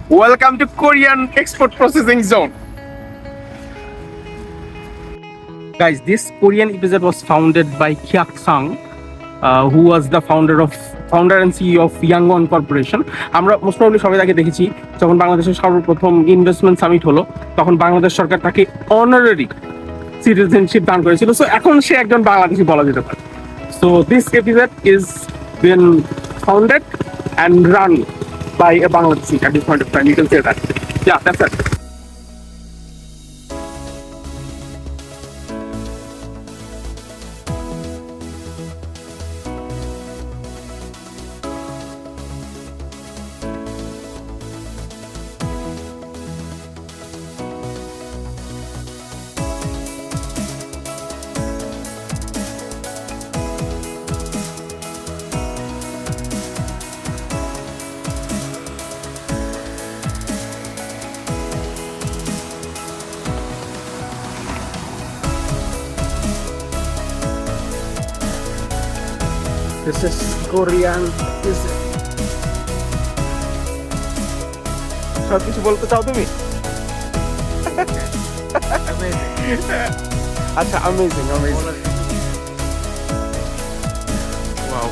Welcome to Korean export processing zone. Guys, this Korean episode was founded by Kihak Sung, who was the founder and CEO of Youngone Corporation. আমরা most probably সবাই তাকে দেখেছি যখন বাংলাদেশের সর্বপ্রথম investment summit হলো, তখন বাংলাদেশ সরকার তাকে অনারারি সিটিজেনশিপ দান করেছিল। সো এখন সে একজন বাংলাদেশি বলা যেতে পারে। So this episode is bin founded and run by a Bangladeshi at this point of time. You can say that. Yeah, that's it. This is Korean. সব কিছু বলতে চাও তুমি? আচ্ছা, amazing. Wow.